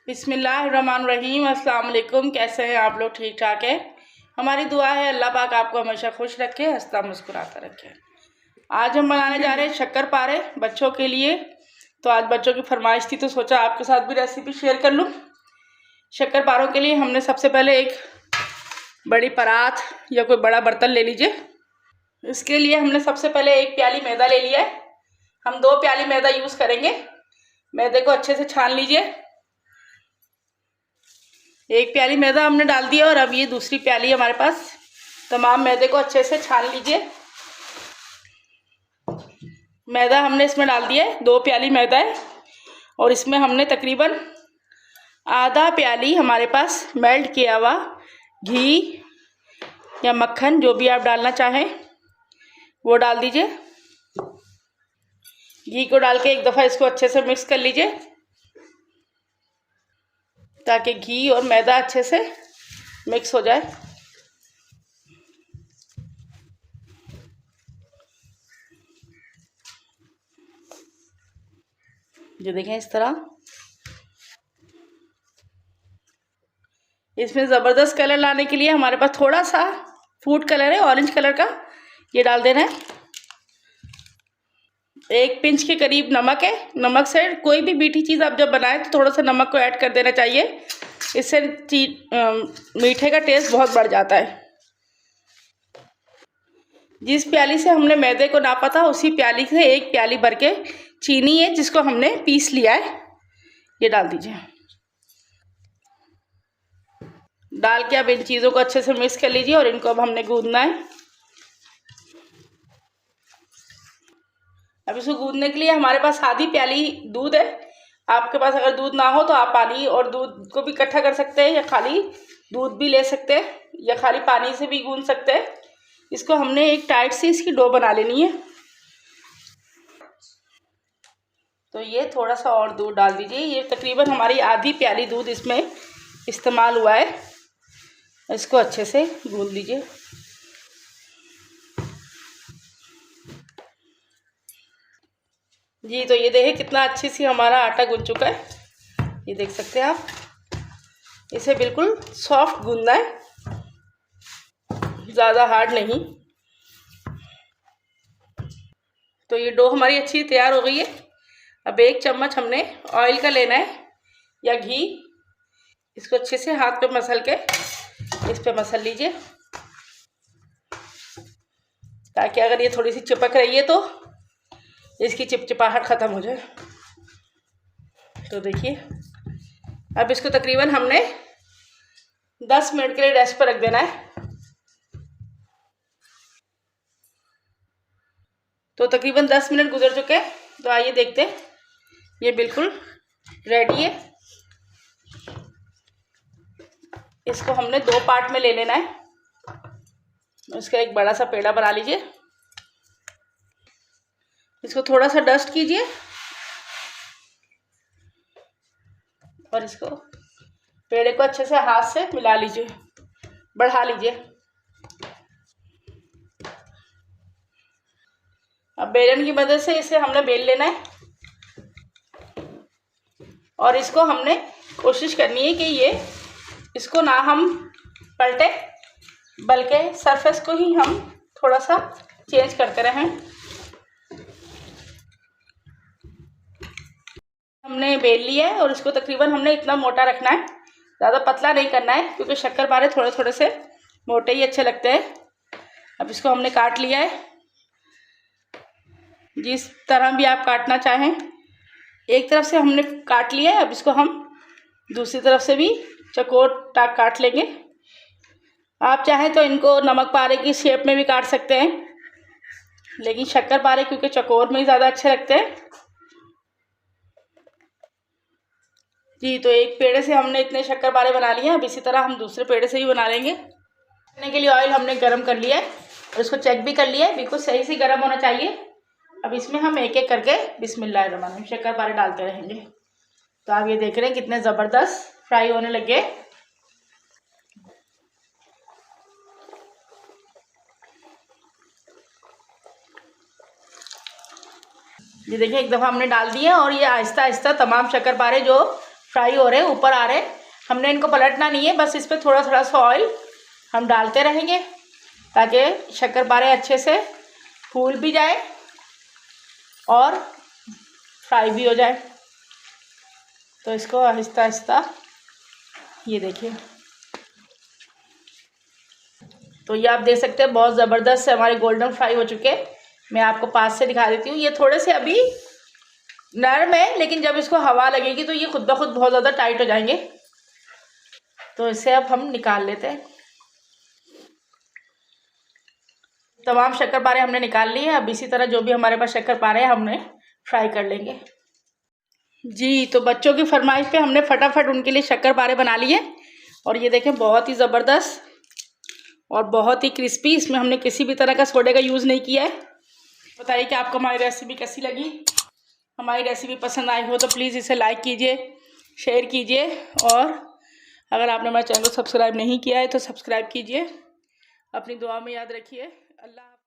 बिस्मिल्लाहिर्रहमानिर्रहीम। अस्सलाम वालेकुम। कैसे हैं आप लोग? ठीक ठाक है। हमारी दुआ है अल्लाह पाक आपको हमेशा खुश रखे, हंसता मुस्कुराता रखे। आज हम बनाने जा रहे हैं शक्करपारे बच्चों के लिए। तो आज बच्चों की फरमाइश थी तो सोचा आपके साथ भी रेसिपी शेयर कर लूँ। शक्करपारों के लिए हमने सबसे पहले एक बड़ी परात या कोई बड़ा बर्तन ले लीजिए। इसके लिए हमने सबसे पहले 1 प्याली मैदा ले लिया है। हम 2 प्याली मैदा यूज़ करेंगे। मैदे को अच्छे से छान लीजिए। 1 प्याली मैदा हमने डाल दिया और अब ये दूसरी प्याली हमारे पास। तमाम मैदे को अच्छे से छान लीजिए। मैदा हमने इसमें डाल दिया है, 2 प्याली मैदा है और इसमें हमने तकरीबन आधा प्याली हमारे पास मेल्ट किया हुआ घी या मक्खन, जो भी आप डालना चाहें वो डाल दीजिए। घी को डाल के एक दफ़ा इसको अच्छे से मिक्स कर लीजिए ताकि घी और मैदा अच्छे से मिक्स हो जाए। जो देखें इस तरह। इसमें ज़बरदस्त कलर लाने के लिए हमारे पास थोड़ा सा फूड कलर है, ऑरेंज कलर का, ये डाल देना है। 1 पिंच के करीब नमक है। नमक से कोई भी मीठी चीज़ आप जब बनाएं तो थोड़ा सा नमक को ऐड कर देना चाहिए। इससे मीठे का टेस्ट बहुत बढ़ जाता है। जिस प्याली से हमने मैदे को नापा था उसी प्याली से 1 प्याली भर के चीनी है जिसको हमने पीस लिया है, ये डाल दीजिए। डाल के अब इन चीज़ों को अच्छे से मिक्स कर लीजिए और इनको अब हमने गूंदना है। अब इसको गूंदने के लिए हमारे पास आधी प्याली दूध है। आपके पास अगर दूध ना हो तो आप पानी और दूध को भी इकट्ठा कर सकते हैं या खाली दूध भी ले सकते हैं या खाली पानी से भी गूंद सकते हैं। इसको हमने एक टाइट सी इसकी डो बना लेनी है। तो ये थोड़ा सा और दूध डाल दीजिए। ये तकरीबन हमारी आधी प्याली दूध इसमें इस्तेमाल हुआ है। इसको अच्छे से गूंद लीजिए। जी तो ये देखिए कितना अच्छी सी हमारा आटा गूंद चुका है, ये देख सकते हैं आप। इसे बिल्कुल सॉफ्ट गूंदना है, ज़्यादा हार्ड नहीं। तो ये डो हमारी अच्छी तैयार हो गई है। अब 1 चम्मच हमने ऑयल का लेना है या घी। इसको अच्छे से हाथ पे मसल के इस पे मसल लीजिए ताकि अगर ये थोड़ी सी चिपक रही है तो इसकी चिपचिपाहट ख़त्म हो जाए। तो देखिए अब इसको तकरीबन हमने 10 मिनट के लिए रेस्ट पर रख देना है। तो तकरीबन 10 मिनट गुजर चुके हैं। तो आइए देखते हैं, ये बिल्कुल रेडी है। इसको हमने 2 पार्ट में ले लेना है। इसका एक बड़ा सा पेड़ा बना लीजिए। इसको थोड़ा सा डस्ट कीजिए और इसको पेड़े को अच्छे से हाथ से मिला लीजिए, बढ़ा लीजिए। अब बेलन की मदद से इसे हमने बेल लेना है और इसको हमने कोशिश करनी है कि इसको ना हम पलटे बल्कि सरफेस को ही हम थोड़ा सा चेंज करते रहें। हमने बेल लिया है और इसको तकरीबन हमने इतना मोटा रखना है, ज़्यादा पतला नहीं करना है क्योंकि शक्करपारे थोड़े थोड़े से मोटे ही अच्छे लगते हैं। अब इसको हमने काट लिया है, जिस तरह भी आप काटना चाहें। एक तरफ से हमने काट लिया है, अब इसको हम दूसरी तरफ से भी चौकोर टाइप काट लेंगे। आप चाहें तो इनको नमक पारे की शेप में भी काट सकते हैं, लेकिन शक्करपारे क्योंकि चौकोर में ही ज़्यादा अच्छे लगते हैं। जी तो एक पेड़े से हमने इतने शक्करपारे बना लिए हैं। अब इसी तरह हम दूसरे पेड़े से भी बना लेंगे। करने के लिए ऑयल हमने गर्म कर लिया है और इसको चेक भी कर लिया है, बिल्कुल सही से गर्म होना चाहिए। अब इसमें हम एक एक करके बिस्मिल्लाहिर्रहमानिर्रहीम शक्करपारे डालते रहेंगे। तो आप ये देख रहे हैं कितने ज़बरदस्त फ्राई होने लगे। ये देखिए एक दफ़ा हमने डाल दिए और ये आहिस्ता आहिस्ता तमाम शक्करपारे जो फ्राई हो रहे, ऊपर आ रहे। हमने इनको पलटना नहीं है, बस इस पर थोड़ा थोड़ा सा ऑयल हम डालते रहेंगे ताकि शक्करपारे अच्छे से फूल भी जाए और फ्राई भी हो जाए। तो इसको आहिस्ता आहिस्ता, ये देखिए, तो ये आप देख सकते हैं बहुत ज़बरदस्त से हमारे गोल्डन फ्राई हो चुके हैं। मैं आपको पास से दिखा देती हूँ। ये थोड़े से अभी नरम है, लेकिन जब इसको हवा लगेगी तो ये खुद ब खुद बहुत ज़्यादा टाइट हो जाएंगे। तो इसे अब हम निकाल लेते हैं। तमाम शक्करपारे हमने निकाल लिए। अब इसी तरह जो भी हमारे पास शक्करपारे हैं हमने फ्राई कर लेंगे। जी, तो बच्चों की फरमाइश पे हमने फटाफट उनके लिए शक्करपारे बना लिए। और ये देखें, बहुत ही ज़बरदस्त और बहुत ही क्रिस्पी। इसमें हमने किसी भी तरह का सोडे का यूज़ नहीं किया है। बताइए कि आपको हमारी रेसिपी कैसी लगी। हमारी रेसिपी पसंद आई हो तो प्लीज़ इसे लाइक कीजिए, शेयर कीजिए, और अगर आपने हमारे चैनल को सब्सक्राइब नहीं किया है तो सब्सक्राइब कीजिए। अपनी दुआ में याद रखिए। अल्लाह।